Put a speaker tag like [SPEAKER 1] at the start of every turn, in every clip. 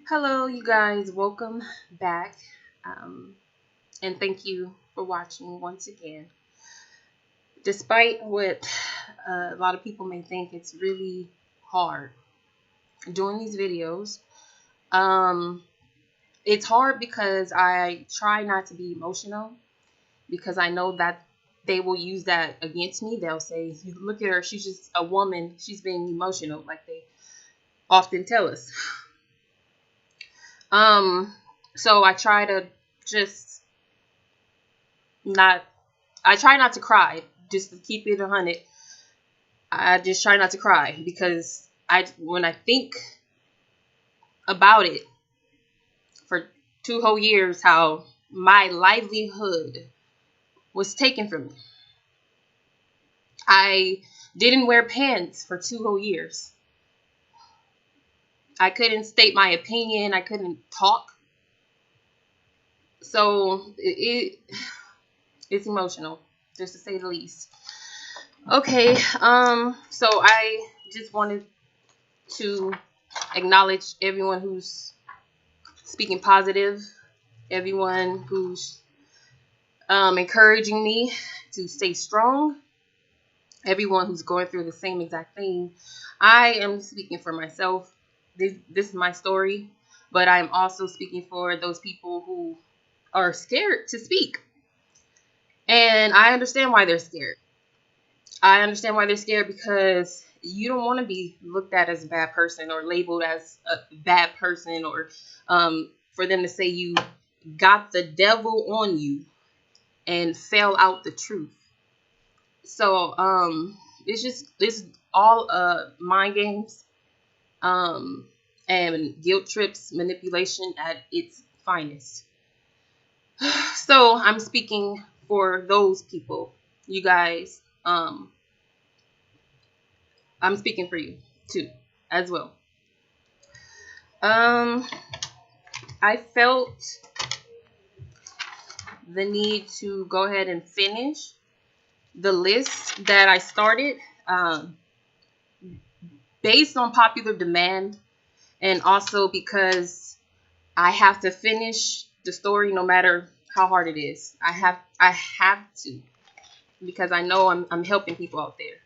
[SPEAKER 1] Hello, you guys. Welcome back. Um, and thank you for watching once again. Despite what a lot of people may think, it's really hard doing these videos. Um, it's hard because I try not to be emotional because I know that they will use that against me. They'll say, look at her, she's just a woman, she's being emotional, like they often tell us. Um, so I try to just not I try not to cry, just to keep it 100. I just try not to cry because when I think about it for 2 whole years, how my livelihood was taken from me. I didn't wear pants for 2 whole years. I couldn't state my opinion. I couldn't talk. So it's emotional, just to say the least. Okay, so I just wanted to acknowledge everyone who's speaking positive, everyone who's encouraging me to stay strong, everyone who's going through the same exact thing. I am speaking for myself. This is my story, but I'm also speaking for those people who are scared to speak. And I understand why they're scared. I understand why they're scared because you don't want to be looked at as a bad person or labeled as a bad person, or for them to say you got the devil on you and sell out the truth. So it's all mind games and guilt trips, manipulation at its finest. So I'm speaking for those people, you guys. I'm speaking for you too, as well. I felt the need to go ahead and finish the list that I started, based on popular demand, and also because I have to finish the story no matter how hard it is. I have to, because I know I'm helping people out there.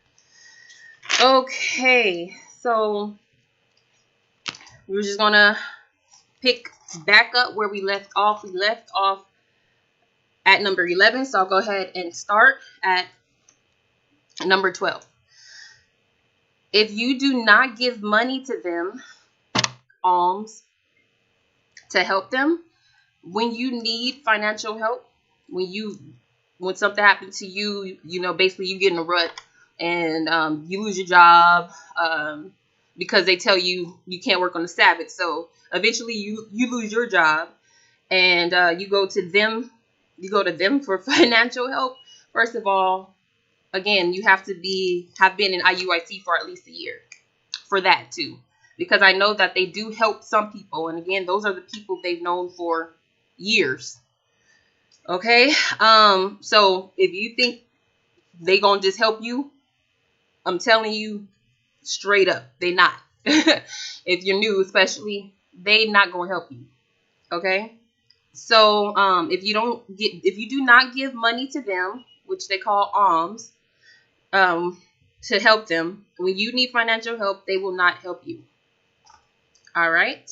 [SPEAKER 1] Okay, so we're just gonna pick back up where we left off. We left off at number 11, so I'll go ahead and start at number 12. If you do not give money to them, alms, to help them, when you need financial help, when something happens to you, basically you get in a rut and you lose your job because they tell you you can't work on the Sabbath. So eventually you lose your job and you go to them for financial help. First of all, again, you have to have been in IUIC for at least a year for that too, because I know that they do help some people, and again, those are the people they've known for years. Okay, so if you think they gonna just help you, I'm telling you straight up, they not. If you're new, especially, they not gonna help you. Okay, so if you do not give money to them, which they call alms, to help them, when you need financial help, they will not help you. All right.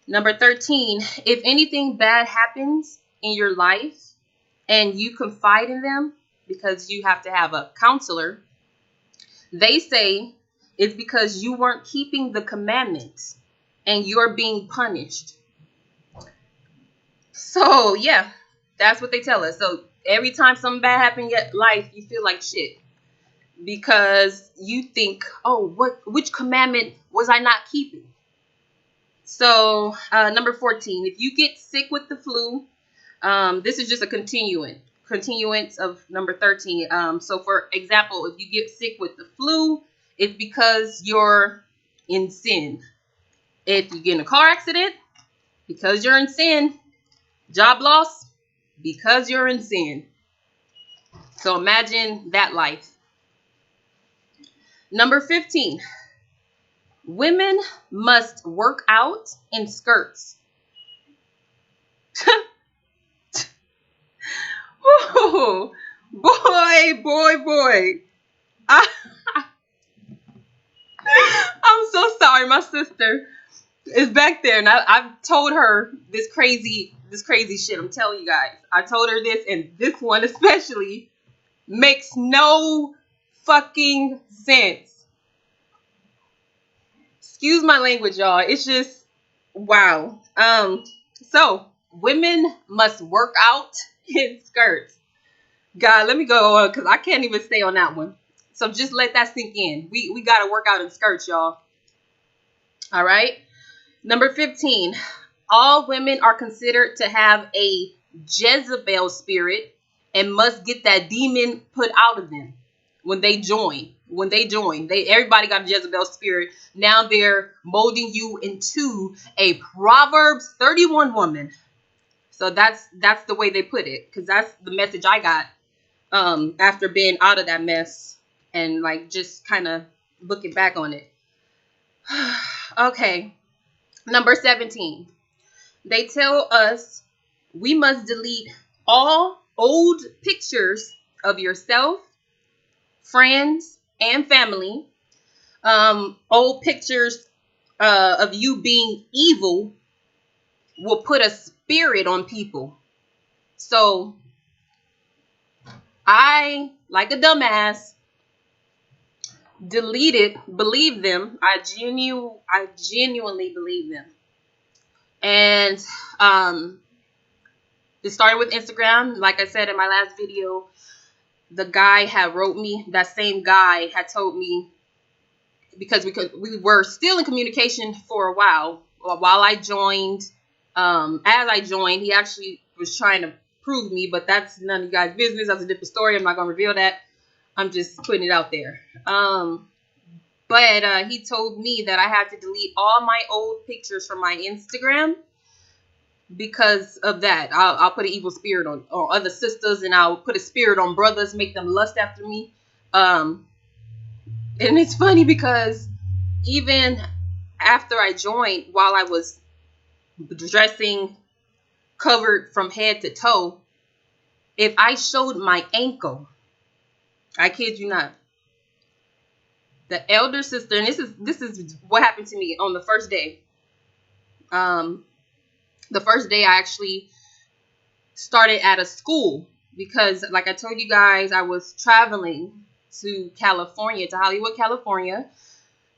[SPEAKER 1] Number 13, if anything bad happens in your life and you confide in them, because you have to have a counselor, they say it's because you weren't keeping the commandments and you're being punished. So yeah, that's what they tell us. So every time something bad happens in your life, you feel like shit because you think, oh, which commandment was I not keeping? So number 14, if you get sick with the flu, this is just a continuance of number 13. So for example, if you get sick with the flu, it's because you're in sin. If you get in a car accident, because you're in sin. Job loss, because you're in sin. So imagine that life. Number 15, Women must work out in skirts. Woo, boy. I, I'm so sorry. My sister is back there, and I've told her this crazy shit. I'm telling you guys. I told her this, and this one especially makes no fucking sense. Excuse my language, y'all. It's just wow. So women must work out in skirts. God, let me go on because I can't even stay on that one. So just let that sink in. We gotta work out in skirts, y'all. All right. Number 15. All women are considered to have a Jezebel spirit and must get that demon put out of them when they join. Everybody got a Jezebel spirit. Now they're molding you into a Proverbs 31 woman. So that's the way they put it, because that's the message I got after being out of that mess and like just kind of looking back on it. Okay. Number 17. They tell us we must delete all old pictures of yourself, friends, and family. Old pictures of you being evil will put a spirit on people. So I, like a dumbass, believe them. I genuinely believe them. And it started with Instagram. Like I said in my last video, the guy had wrote me. That same guy had told me, because we were still in communication for a while I joined. As I joined, he actually was trying to prove me, but that's none of you guys' business. That's a different story. I'm not gonna reveal that. I'm just putting it out there. But he told me that I had to delete all my old pictures from my Instagram because of that. I'll put an evil spirit on other sisters, and I'll put a spirit on brothers, make them lust after me. And it's funny because even after I joined, while I was dressing covered from head to toe, if I showed my ankle, I kid you not, the elder sister, and this is what happened to me on the first day. The first day I actually started at a school because, like I told you guys, I was traveling to California, to Hollywood, California,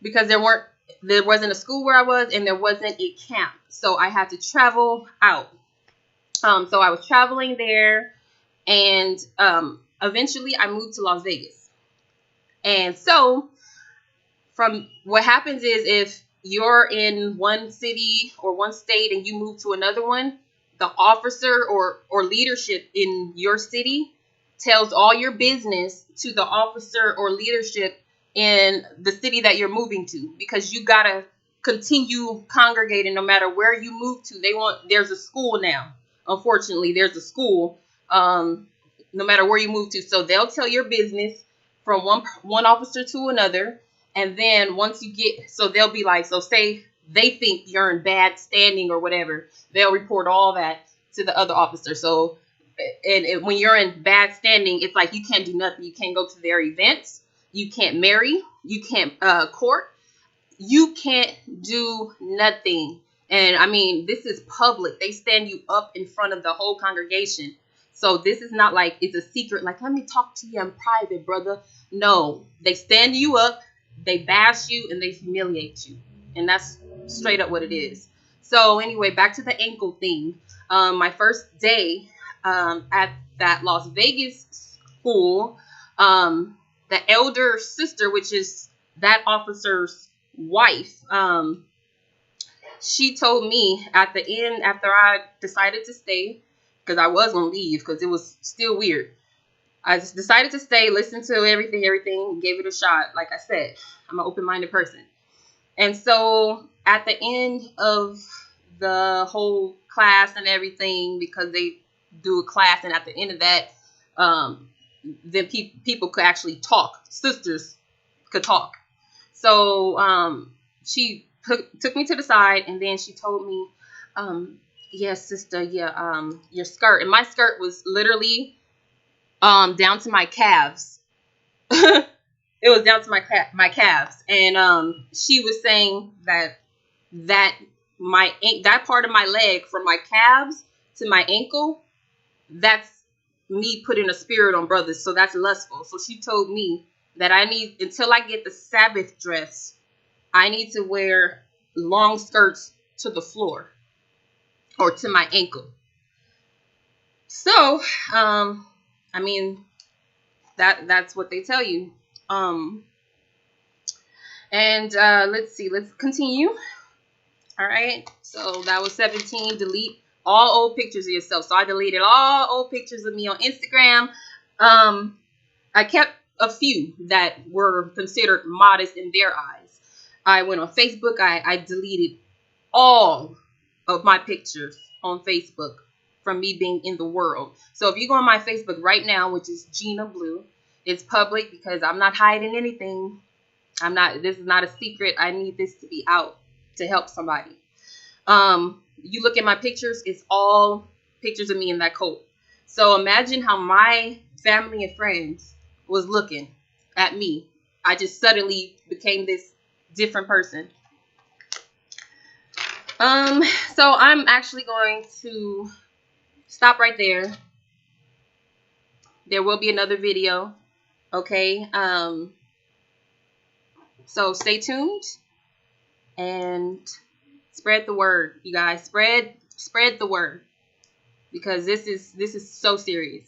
[SPEAKER 1] because there wasn't a school where I was, and there wasn't a camp, so I had to travel out. So I was traveling there, and eventually I moved to Las Vegas. And so from what happens is, if you're in one city or one state and you move to another one, the officer or leadership in your city tells all your business to the officer or leadership in the city that you're moving to, because you gotta continue congregating no matter where you move to. There's a school now. Unfortunately, there's a school no matter where you move to. So they'll tell your business from one officer to another. And then once you get, so they'll be like, so say they think you're in bad standing or whatever, they'll report all that to the other officer. So, and when you're in bad standing, it's like you can't do nothing. You can't go to their events. You can't marry. You can't court. You can't do nothing. And I mean, this is public. They stand you up in front of the whole congregation. So this is not like it's a secret, like, let me talk to you in private, brother. No, they stand you up, they bash you, and they humiliate you. And that's straight up what it is. So anyway, back to the ankle thing. My first day at that Las Vegas school, the elder sister, which is that officer's wife, she told me at the end, after I decided to stay, because I was going to leave because it was still weird. I just decided to stay, listen to everything, gave it a shot. Like I said, I'm an open-minded person. And so at the end of the whole class and everything, because they do a class, and at the end of that, then people could actually talk. Sisters could talk. So she took me to the side, and then she told me, yes, sister, yeah, your skirt. And my skirt was literally down to my calves. It was down to my calves. And she was saying that that part of my leg from my calves to my ankle, that's me putting a spirit on brothers. So that's lustful. So she told me that I need, until I get the Sabbath dress, I need to wear long skirts to the floor or to my ankle. So, I mean, that's what they tell you. Let's see, let's continue. All right, so that was 17. Delete all old pictures of yourself. So I deleted all old pictures of me on Instagram. I kept a few that were considered modest in their eyes. I went on Facebook. I deleted all of my pictures on Facebook from me being in the world. So if you go on my Facebook right now, which is Gina Blue, it's public because I'm not hiding anything. This is not a secret. I need this to be out to help somebody. You look at my pictures, it's all pictures of me in that coat. So imagine how my family and friends was looking at me. I just suddenly became this different person. So I'm actually going to stop right there. There will be another video. Okay. So stay tuned and spread the word, you guys. Spread the word, because this is so serious.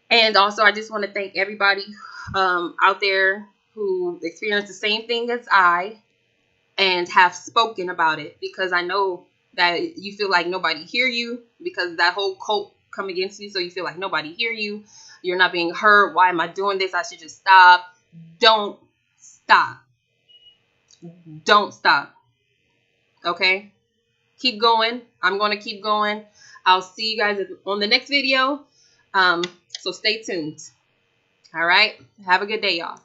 [SPEAKER 1] And also, I just want to thank everybody out there who experienced the same thing as I and have spoken about it, because I know that you feel like nobody hear you because that whole cult come against you. So you feel like nobody hear you. You're not being heard. Why am I doing this? I should just stop. Don't stop. Don't stop. Okay? Keep going. I'm going to keep going. I'll see you guys on the next video. So stay tuned. All right? Have a good day, y'all.